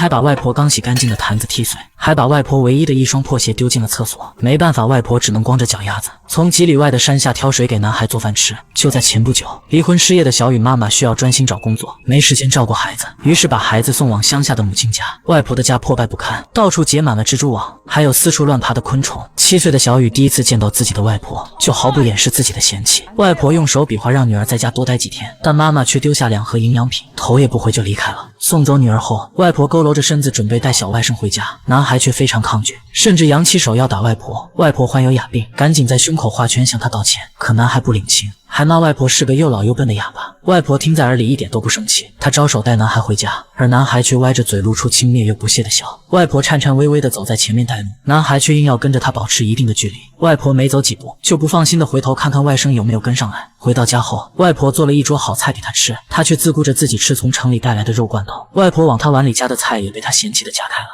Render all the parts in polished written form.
孩把外婆刚洗干净的坛子踢碎，还把外婆唯一的一双破鞋丢进了厕所。没办法，外婆只能光着脚丫子从几里外的山下挑水给男孩做饭吃。就在前不久，离婚失业的小雨妈妈需要专心找工作，没时间照顾孩子，于是把孩子送往乡下的母亲家。外婆的家破败不堪，到处结满了蜘蛛网，还有四处乱爬的昆虫。7岁的小雨第一次见到自己的外婆，就毫不掩饰自己的嫌弃。外婆用手比划让女儿在家多待几天，但妈妈却丢下2盒营养品，头也不回就离开了。送走女儿后，外婆佝偻着身子准备带小外甥回家，男孩却非常抗拒，甚至扬起手要打外婆。外婆患有哑病，赶紧在胸口画圈向他道歉，可男孩不领情，还骂外婆是个又老又笨的哑巴。外婆听在耳里一点都不生气，她招手带男孩回家，而男孩却歪着嘴露出轻蔑又不屑的笑。外婆颤颤巍巍地走在前面带路，男孩却硬要跟着她保持一定的距离。外婆没走几步就不放心地回头看看外甥有没有跟上来。回到家后，外婆做了一桌好菜给他吃，他却自顾着自己吃从城里带来的肉罐头。外婆往他碗里加的菜也被他嫌弃地夹开了。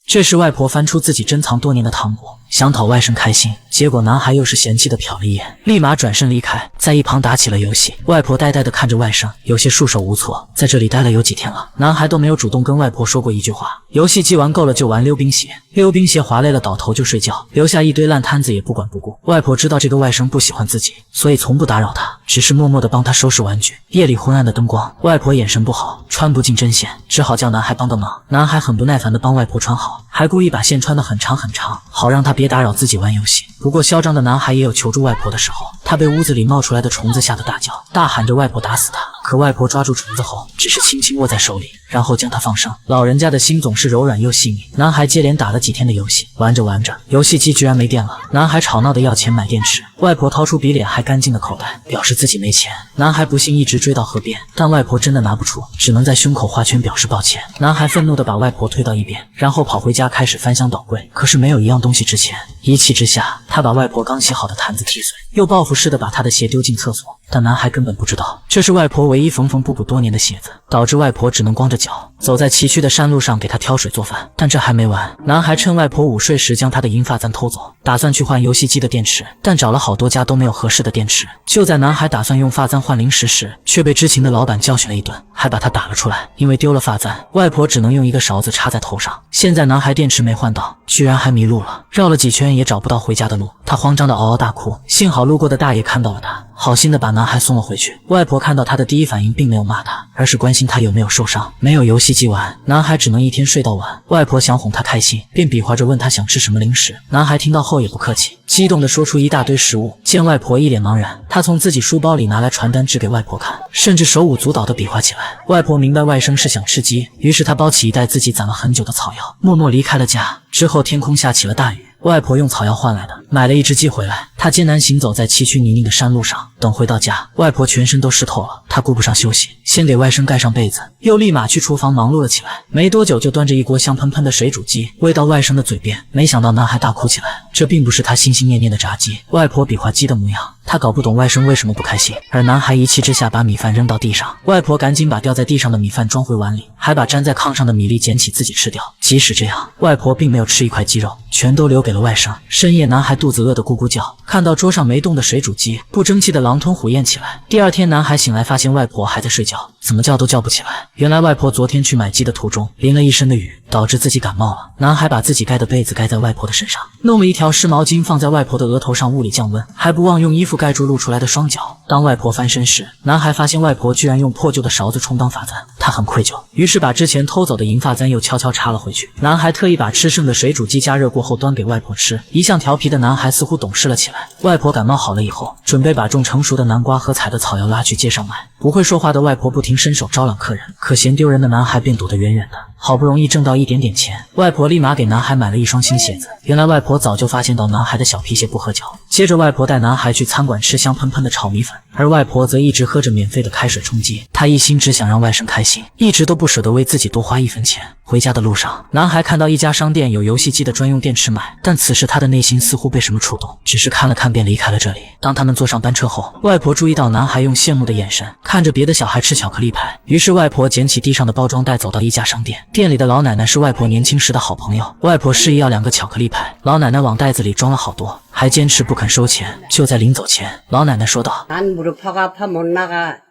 这时外婆翻出自己珍藏多年的糖果，想讨外甥开心，结果男孩又是嫌弃的瞟了一眼，立马转身离开，在一旁打起了游戏。外婆呆呆地看着外甥，有些束手无措。在这里待了有几天了，男孩都没有主动跟外婆说过一句话。游戏机玩够了就玩溜冰鞋，溜冰鞋滑累了倒头就睡觉，留下一堆烂摊子也不管不顾。外婆知道这个外甥不喜欢自己，所以从不打扰他，只是默默地帮他收拾玩具。夜里昏暗的灯光，外婆眼神不好，穿不进针线，只好叫男孩帮忙。男孩很不耐烦地帮外婆穿好，还故意把线穿得很长很长，好让他别打扰自己玩游戏。不过嚣张的男孩也有求助外婆的时候，他被屋子里冒出来的虫子吓得大叫，大喊着外婆打死他。可外婆抓住虫子后，只是轻轻握在手里，然后将它放生。老人家的心总是柔软又细腻。男孩接连打了几天的游戏，玩着玩着，游戏机居然没电了。男孩吵闹的要钱买电池，外婆掏出比脸还干净的口袋，表示自己没钱。男孩不信，一直追到河边，但外婆真的拿不出，只能在胸口画圈表示抱歉。男孩愤怒地把外婆推到一边，然后跑回家开始翻箱倒柜，可是没有一样东西值钱。一气之下，他把外婆刚洗好的坛子踢碎，又报复似的把她的鞋丢进厕所。但男孩根本不知道，这是外婆唯一缝缝补补多年的鞋子，导致外婆只能光着脚走在崎岖的山路上给她挑水做饭。但这还没完，男孩趁外婆午睡时将她的银发簪偷走，打算去换游戏机的电池，但找了好多家都没有合适的电池。就在男孩打算用发簪换零食时，却被知情的老板教训了一顿，还把他打了出来。因为丢了发簪，外婆只能用一个勺子插在头上。现在男孩电池没换到，居然还迷路了，绕了几圈也找不到回家的路。他慌张的嗷嗷大哭，幸好路过的大爷看到了他，好心的把男孩送了回去。外婆看到他的第一反应并没有骂他，而是关心他有没有受伤。没有游戏机玩，男孩只能一天睡到晚。外婆想哄他开心，便比划着问他想吃什么零食。男孩听到后也不客气，激动地说出一大堆食物。见外婆一脸茫然，他从自己书包里拿来传单指给外婆看，甚至手舞足蹈地比划起来。外婆明白外甥是想吃鸡，于是她包起一袋自己攒了很久的草药，默默离开了家。之后天空下起了大雨，外婆用草药换来的，买了一只鸡回来。她艰难行走在崎岖泥泞的山路上，等回到家，外婆全身都湿透了。她顾不上休息，先给外甥盖上被子，又立马去厨房忙碌了起来。没多久就端着一锅香喷喷的水煮鸡喂到外甥的嘴边。没想到男孩大哭起来，这并不是他心心念念的炸鸡。外婆比划鸡的模样，他搞不懂外甥为什么不开心。而男孩一气之下把米饭扔到地上，外婆赶紧把掉在地上的米饭装回碗里，还把粘在炕上的米粒捡起自己吃掉。即使这样，外婆并没有吃一块鸡肉，全都留给了外甥。深夜男孩肚子饿得咕咕叫，看到桌上没动的水煮鸡，不争气的狼吞虎咽起来。第二天男孩醒来发现外婆还在睡觉，怎么叫都叫不起来。原来外婆昨天去买鸡的途中淋了一身的雨，导致自己感冒了。男孩把自己盖的被子盖在外婆的身上，弄了一条湿毛巾放在外婆的额头上物理降温，还不忘用衣服盖住露出来的双脚。当外婆翻身时，男孩发现外婆居然用破旧的勺子充当发簪，他很愧疚，于是把之前偷走的银发簪又悄悄插了回去。男孩特意把吃剩的水煮鸡加热过后端给外婆吃。一向调皮的男孩似乎懂事了起来。外婆感冒好了以后，准备把种成熟的南瓜和采的草药拉去街上卖。不会说话的外婆不停伸手招揽客人，可嫌丢人的男孩便躲得远远的。好不容易挣到一点点钱，外婆立马给男孩买了一双新鞋子。原来外婆早就发现到男孩的小皮鞋不合脚。接着外婆带男孩去餐馆吃香喷喷的炒米粉，而外婆则一直喝着免费的开水充饥。她一心只想让外甥开心，一直都不舍得为自己多花一分钱。回家的路上，男孩看到一家商店有游戏机的专用电池买，但此时他的内心似乎被什么触动，只是看了看便离开了这里。当他们坐上班车后，外婆注意到男孩用羡慕的眼神看着别的小孩吃巧克力派，于是外婆捡起地上的包装袋走到一家商店，店里的老奶奶是外婆年轻时的好朋友，外婆示意要2个巧克力派，老奶奶往袋子里装了好多，还坚持不肯收钱。就在临走前，老奶奶说道：“난 무릎 아파 못 나가.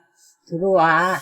들어와.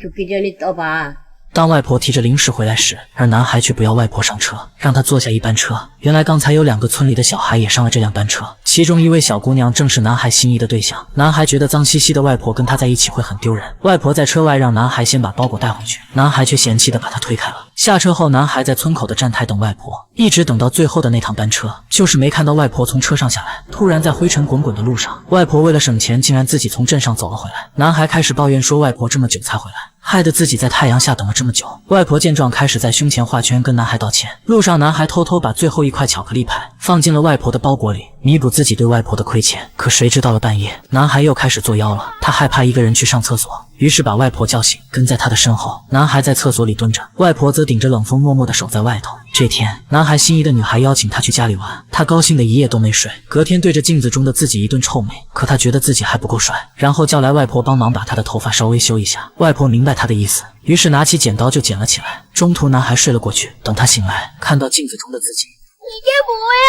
죽기 전에 떠봐. 当外婆提着零食回来时，而男孩却不要外婆上车，让她坐下一班车。原来刚才有2个村里的小孩也上了这辆班车，其中一位小姑娘正是男孩心仪的对象。男孩觉得脏兮兮的外婆跟他在一起会很丢人，外婆在车外让男孩先把包裹带回去，男孩却嫌弃地把她推开了。下车后，男孩在村口的站台等外婆，一直等到最后的那趟班车，就是没看到外婆从车上下来。突然在灰尘滚滚的路上，外婆为了省钱，竟然自己从镇上走了回来。男孩开始抱怨说外婆这么久才回来，害得自己在太阳下等了这么久。外婆见状，开始在胸前画圈跟男孩道歉。路上，男孩偷偷把最后一块巧克力派放进了外婆的包裹里，弥补自己对外婆的亏欠。可谁知到了半夜，男孩又开始作妖了。他害怕一个人去上厕所，于是把外婆叫醒，跟在他的身后。男孩在厕所里蹲着，外婆则顶着冷风默默地守在外头。这天，男孩心仪的女孩邀请他去家里玩，他高兴的一夜都没睡。隔天对着镜子中的自己一顿臭美，可他觉得自己还不够帅，然后叫来外婆帮忙把他的头发稍微修一下。外婆明白他的意思，于是拿起剪刀就剪了起来。中途男孩睡了过去，等他醒来，看到镜子中的自己， 이게 뭐야?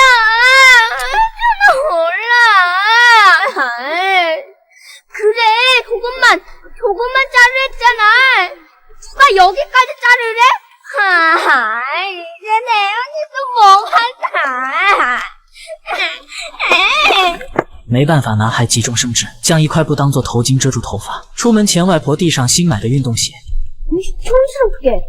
몰라. 그래, 조금만 자르랬잖아. 누가 여기까지 자르래? 이제 내 언니도 멍한다. 没办法，男孩急中生智，将一块布当作头巾遮住头发。出门前，外婆递上新买的运动鞋。 촌스럽게.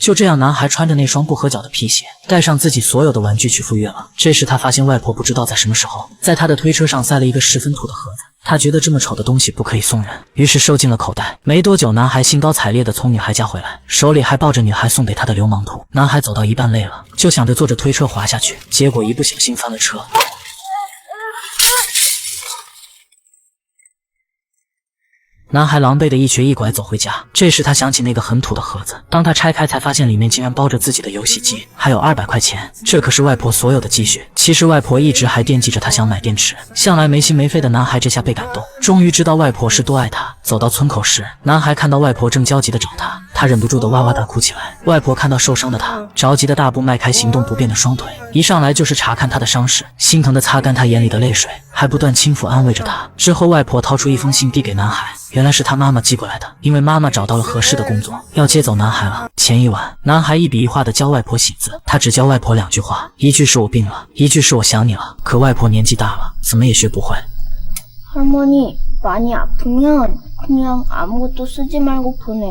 就这样，男孩穿着那双不合脚的皮鞋，带上自己所有的玩具去赴约了。这时他发现外婆不知道在什么时候，在他的推车上塞了一个10分土的盒子。他觉得这么丑的东西不可以送人，于是收进了口袋。没多久，男孩兴高采烈地从女孩家回来，手里还抱着女孩送给他的流氓土。男孩走到一半累了，就想着坐着推车滑下去，结果一不小心翻了车。 男孩狼狈的一瘸一拐走回家，这时他想起那个很土的盒子，当他拆开才发现里面竟然包着自己的游戏机，还有200块钱，这可是外婆所有的积蓄。其实外婆一直还惦记着他，想买电池。向来没心没肺的男孩这下被感动，终于知道外婆是多爱他。走到村口时，男孩看到外婆正焦急的找他，他忍不住的哇哇大哭起来。外婆看到受伤的他，着急的大步迈开行动不便的双腿，一上来就是查看他的伤势，心疼的擦干他眼里的泪水，还不断轻抚安慰着他。之后，外婆掏出一封信递给男孩。 原来是他妈妈寄过来的，因为妈妈找到了合适的工作，要接走男孩了。前一晚，男孩一笔一画地教外婆写字，他只教外婆2句话，一句是我病了，一句是我想你了。可外婆年纪大了，怎么也学不会。 할머니, 많이 아프면 그냥 아무것도 쓰지 말고 보내.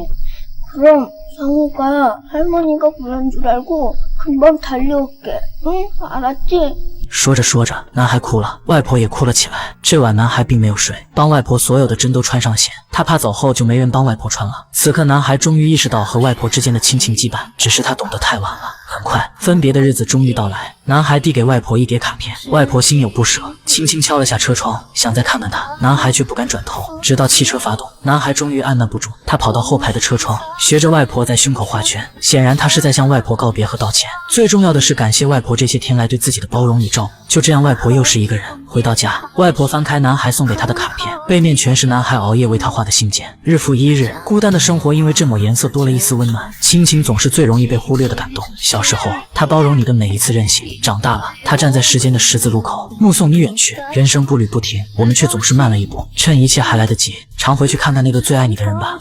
그럼 상우가 할머니가 그런 줄 알고 금방 달려올게. 응? 알았지? 说着说着，男孩哭了，外婆也哭了起来。这晚男孩并没有睡，帮外婆所有的针都穿上线，他怕走后就没人帮外婆穿了。此刻，男孩终于意识到和外婆之间的亲情羁绊，只是他懂得太晚了。很快，分别的日子终于到来，男孩递给外婆一叠卡片，外婆心有不舍，轻轻敲了下车窗，想再看看他，男孩却不敢转头。直到汽车发动，男孩终于按捺不住，他跑到后排的车窗，学着外婆在胸口画圈，显然他是在向外婆告别和道歉。最重要的是感谢外婆这些天来对自己的包容与照顾。就这样，外婆又是一个人回到家。外婆翻开男孩送给她的卡片，背面全是男孩熬夜为她画的信件。日复一日，孤单的生活因为这抹颜色多了一丝温暖。亲情总是最容易被忽略的感动。小时候，他包容你的每一次任性；长大了，他站在时间的十字路口，目送你远去。人生步履不停，我们却总是慢了一步。趁一切还来得及，常回去看看那个最爱你的人吧。